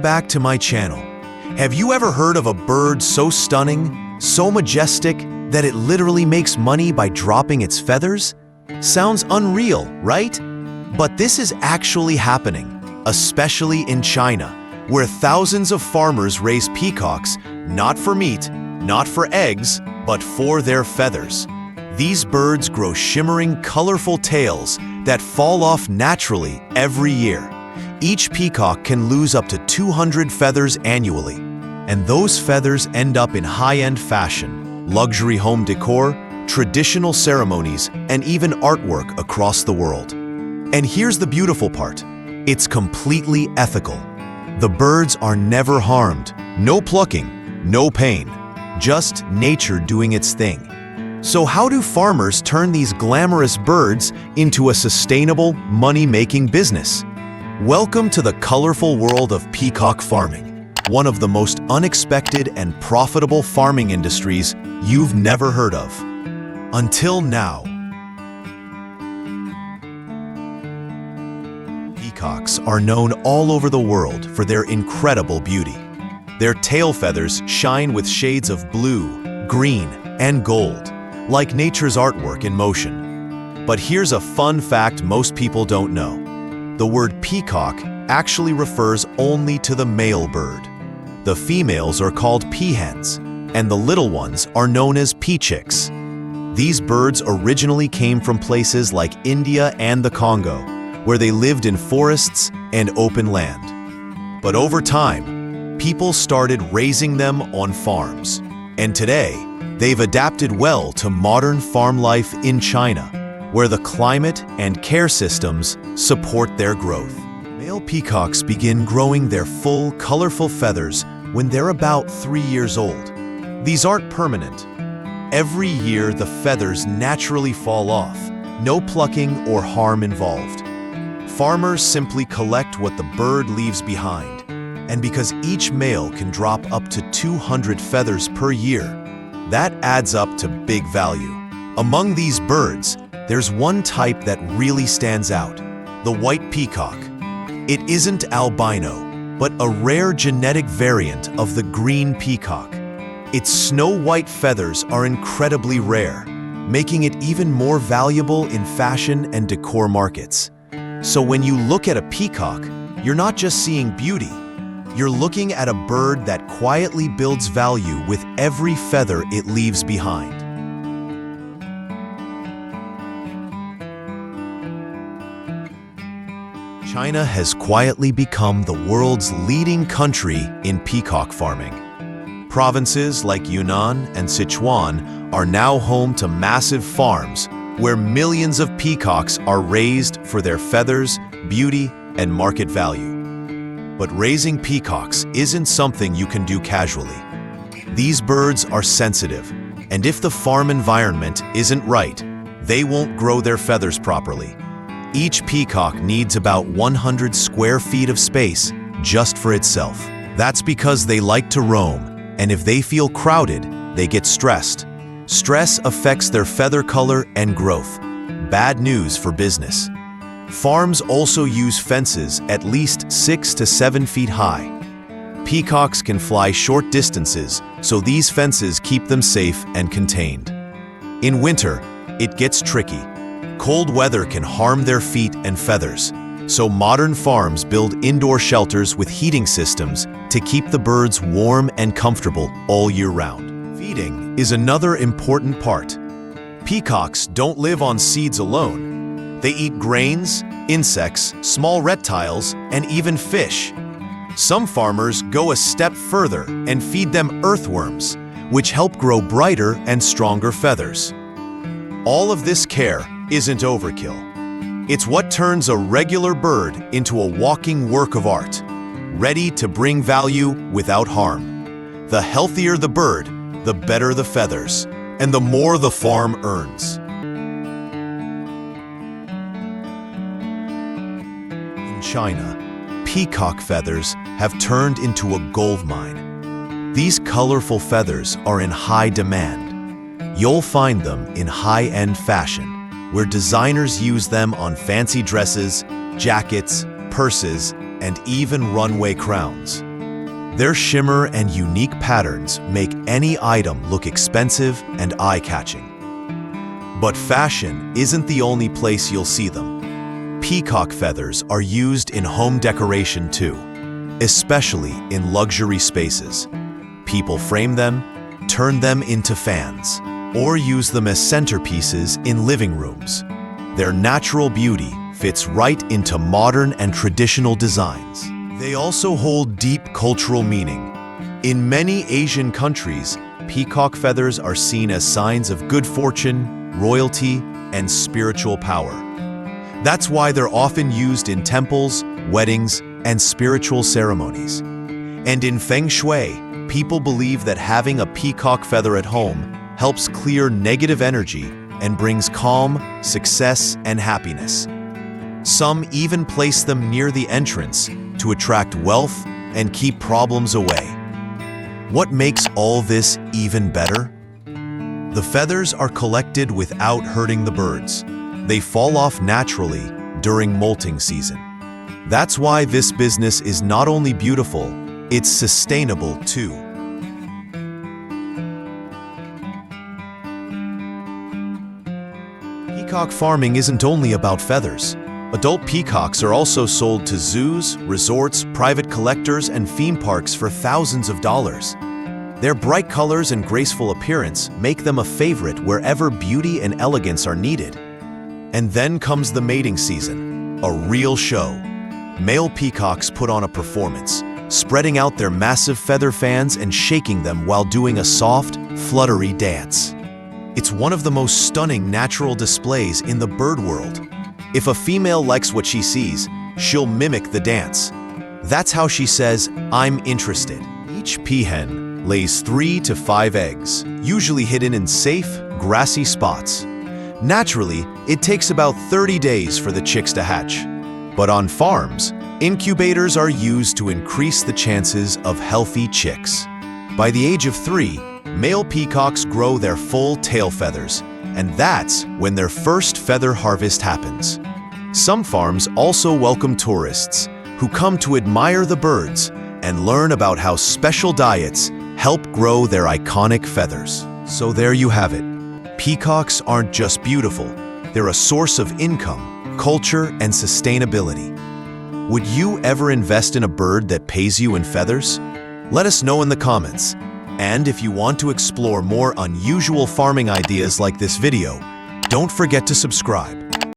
back to my channel. Have you ever heard of a bird so stunning, so majestic, that it literally makes money by dropping its feathers? Sounds unreal, right? But this is actually happening, especially in China, where thousands of farmers raise peacocks, not for meat, not for eggs, but for their feathers. These birds grow shimmering, colorful tails that fall off naturally every year. Each peacock can lose up to 200 feathers annually, and those feathers end up in high-end fashion, luxury home decor, traditional ceremonies, and even artwork across the world. And here's the beautiful part. It's completely ethical. The birds are never harmed. No plucking, no pain. Just nature doing its thing. So how do farmers turn these glamorous birds into a sustainable, money-making business? Welcome to the colorful world of peacock farming, one of the most unexpected and profitable farming industries you've never heard of. Until now. Peacocks are known all over the world for their incredible beauty. Their tail feathers shine with shades of blue, green, and gold, like nature's artwork in motion. But here's a fun fact most people don't know. The word peacock actually refers only to the male bird. The females are called peahens, and the little ones are known as peachicks. These birds originally came from places like India and the Congo, where they lived in forests and open land. But over time, people started raising them on farms, and today, they've adapted well to modern farm life in China, where the climate and care systems support their growth. Male peacocks begin growing their full, colorful feathers when they're about 3 years old. These aren't permanent. Every year, the feathers naturally fall off, no plucking or harm involved. Farmers simply collect what the bird leaves behind, and because each male can drop up to 200 feathers per year, that adds up to big value. Among these birds, there's one type that really stands out, the white peacock. It isn't albino, but a rare genetic variant of the green peacock. Its snow-white feathers are incredibly rare, making it even more valuable in fashion and decor markets. So when you look at a peacock, you're not just seeing beauty, you're looking at a bird that quietly builds value with every feather it leaves behind. China has quietly become the world's leading country in peacock farming. Provinces like Yunnan and Sichuan are now home to massive farms where millions of peacocks are raised for their feathers, beauty, and market value. But raising peacocks isn't something you can do casually. These birds are sensitive, and if the farm environment isn't right, they won't grow their feathers properly. Each peacock needs about 100 square feet of space just for itself. That's because they like to roam, and if they feel crowded, they get stressed. Stress affects their feather color and growth. Bad news for business. Farms also use fences at least 6 to 7 feet high. Peacocks can fly short distances, so these fences keep them safe and contained. In winter, it gets tricky. Cold weather can harm their feet and feathers, so modern farms build indoor shelters with heating systems to keep the birds warm and comfortable all year round. Feeding is another important part. Peacocks don't live on seeds alone. They eat grains, insects, small reptiles, and even fish. Some farmers go a step further and feed them earthworms, which help grow brighter and stronger feathers. All of this care isn't overkill. It's what turns a regular bird into a walking work of art, ready to bring value without harm. The healthier the bird, the better the feathers, and the more the farm earns. In China, peacock feathers have turned into a gold mine. These colorful feathers are in high demand. You'll find them in high-end fashion, where designers use them on fancy dresses, jackets, purses, and even runway crowns. Their shimmer and unique patterns make any item look expensive and eye-catching. But fashion isn't the only place you'll see them. Peacock feathers are used in home decoration too, especially in luxury spaces. People frame them, turn them into fans, or use them as centerpieces in living rooms. Their natural beauty fits right into modern and traditional designs. They also hold deep cultural meaning. In many Asian countries, peacock feathers are seen as signs of good fortune, royalty, and spiritual power. That's why they're often used in temples, weddings, and spiritual ceremonies. And in Feng Shui, people believe that having a peacock feather at home helps clear negative energy and brings calm, success, and happiness. Some even place them near the entrance to attract wealth and keep problems away. What makes all this even better? The feathers are collected without hurting the birds. They fall off naturally during molting season. That's why this business is not only beautiful, it's sustainable too. Peacock farming isn't only about feathers. Adult peacocks are also sold to zoos, resorts, private collectors, and theme parks for thousands of dollars. Their bright colors and graceful appearance make them a favorite wherever beauty and elegance are needed. And then comes the mating season, a real show. Male peacocks put on a performance, spreading out their massive feather fans and shaking them while doing a soft, fluttery dance. It's one of the most stunning natural displays in the bird world. If a female likes what she sees, she'll mimic the dance. That's how she says, "I'm interested." Each peahen lays 3 to 5 eggs, usually hidden in safe, grassy spots. Naturally, it takes about 30 days for the chicks to hatch. But on farms, incubators are used to increase the chances of healthy chicks. By the age of 3, male peacocks grow their full tail feathers, and that's when their first feather harvest happens. Some farms also welcome tourists who come to admire the birds and learn about how special diets help grow their iconic feathers. So there you have it. Peacocks aren't just beautiful, they're a source of income, culture, and sustainability. Would you ever invest in a bird that pays you in feathers? Let us know in the comments. And if you want to explore more unusual farming ideas like this video, don't forget to subscribe.